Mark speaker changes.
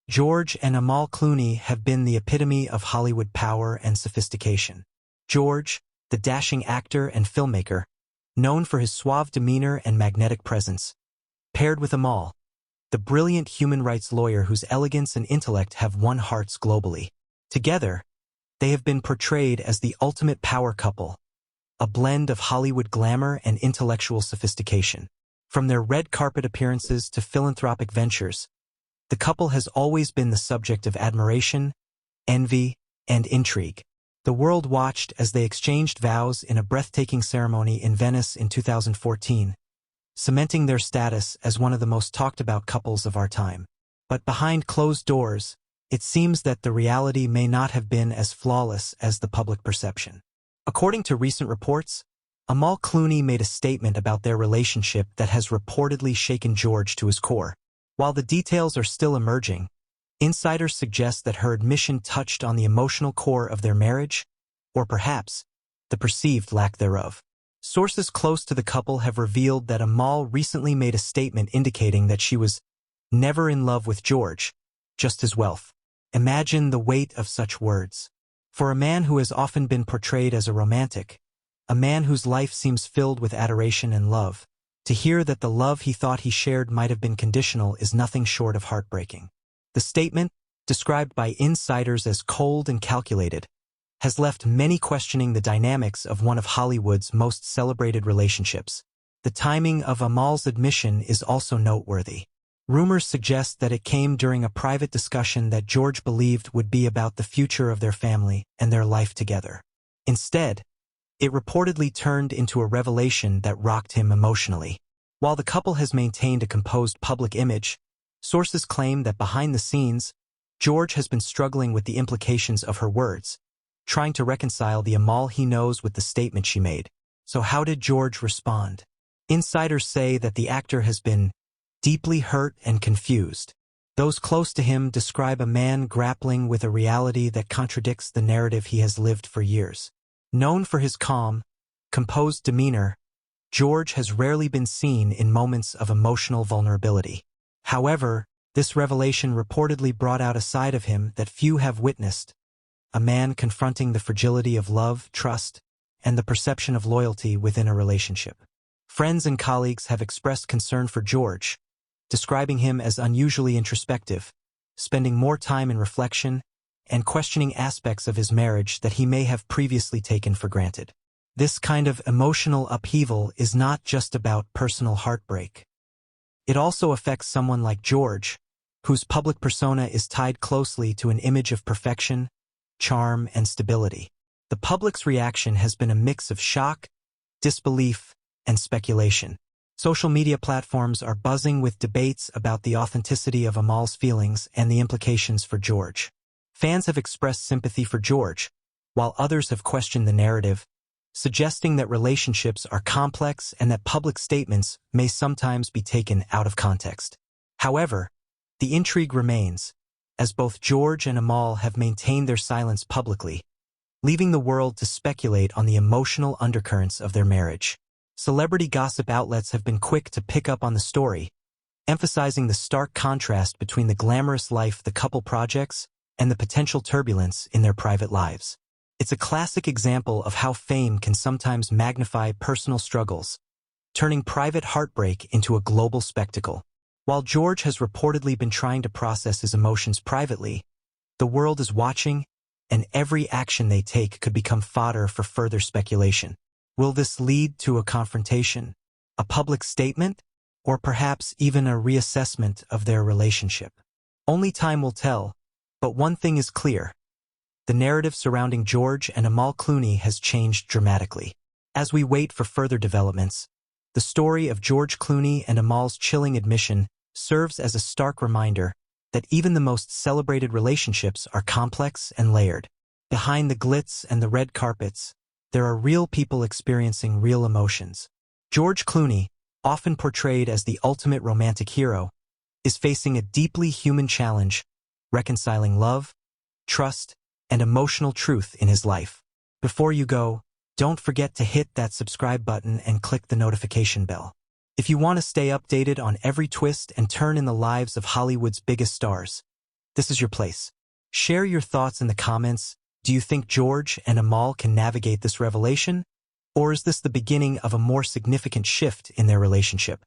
Speaker 1: George and Amal Clooney have been the epitome of Hollywood power and sophistication. George, the dashing actor and filmmaker, known for his suave demeanor and magnetic presence, paired with Amal, the brilliant human rights lawyer whose elegance and intellect have won hearts globally. Together, they have been portrayed as the ultimate power couple, a blend of Hollywood glamour and intellectual sophistication. From their red carpet appearances to philanthropic ventures, the couple has always been the subject of admiration, envy, and intrigue. The world watched as they exchanged vows in a breathtaking ceremony in Venice in 2014, cementing their status as one of the most talked-about couples of our time. But behind closed doors, it seems that the reality may not have been as flawless as the public perception. According to recent reports, Amal Clooney made a statement about their relationship that has reportedly shaken George to his core. While the details are still emerging, insiders suggest that her admission touched on the emotional core of their marriage, or perhaps the perceived lack thereof. Sources close to the couple have revealed that Amal recently made a statement indicating that she was never in love with George, just his wealth. Imagine the weight of such words. For a man who has often been portrayed as a romantic, a man whose life seems filled with adoration and love, to hear that the love he thought he shared might have been conditional is nothing short of heartbreaking. The statement, described by insiders as cold and calculated, has left many questioning the dynamics of one of Hollywood's most celebrated relationships. The timing of Amal's admission is also noteworthy. Rumors suggest that it came during a private discussion that George believed would be about the future of their family and their life together. Instead, it reportedly turned into a revelation that rocked him emotionally. While the couple has maintained a composed public image, sources claim that behind the scenes, George has been struggling with the implications of her words, trying to reconcile the Amal he knows with the statement she made. So how did George respond? Insiders say that the actor has been deeply hurt and confused. Those close to him describe a man grappling with a reality that contradicts the narrative he has lived for years. Known for his calm, composed demeanor, George has rarely been seen in moments of emotional vulnerability. However, this revelation reportedly brought out a side of him that few have witnessed, a man confronting the fragility of love, trust, and the perception of loyalty within a relationship. Friends and colleagues have expressed concern for George, describing him as unusually introspective, spending more time in reflection, and questioning aspects of his marriage that he may have previously taken for granted. This kind of emotional upheaval is not just about personal heartbreak. It also affects someone like George, whose public persona is tied closely to an image of perfection, charm, and stability. The public's reaction has been a mix of shock, disbelief, and speculation. Social media platforms are buzzing with debates about the authenticity of Amal's feelings and the implications for George. Fans have expressed sympathy for George, while others have questioned the narrative, suggesting that relationships are complex and that public statements may sometimes be taken out of context. However, the intrigue remains, as both George and Amal have maintained their silence publicly, leaving the world to speculate on the emotional undercurrents of their marriage. Celebrity gossip outlets have been quick to pick up on the story, emphasizing the stark contrast between the glamorous life the couple projects and the potential turbulence in their private lives. It's a classic example of how fame can sometimes magnify personal struggles, turning private heartbreak into a global spectacle. While George has reportedly been trying to process his emotions privately, the world is watching, and every action they take could become fodder for further speculation. Will this lead to a confrontation, a public statement, or perhaps even a reassessment of their relationship? Only time will tell, but one thing is clear. The narrative surrounding George and Amal Clooney has changed dramatically. As we wait for further developments, the story of George Clooney and Amal's chilling admission serves as a stark reminder that even the most celebrated relationships are complex and layered. Behind the glitz and the red carpets, there are real people experiencing real emotions. George Clooney, often portrayed as the ultimate romantic hero, is facing a deeply human challenge, reconciling love, trust, and emotional truth in his life. Before you go, don't forget to hit that subscribe button and click the notification bell. If you want to stay updated on every twist and turn in the lives of Hollywood's biggest stars, this is your place. Share your thoughts in the comments. Do you think George and Amal can navigate this revelation? Or is this the beginning of a more significant shift in their relationship?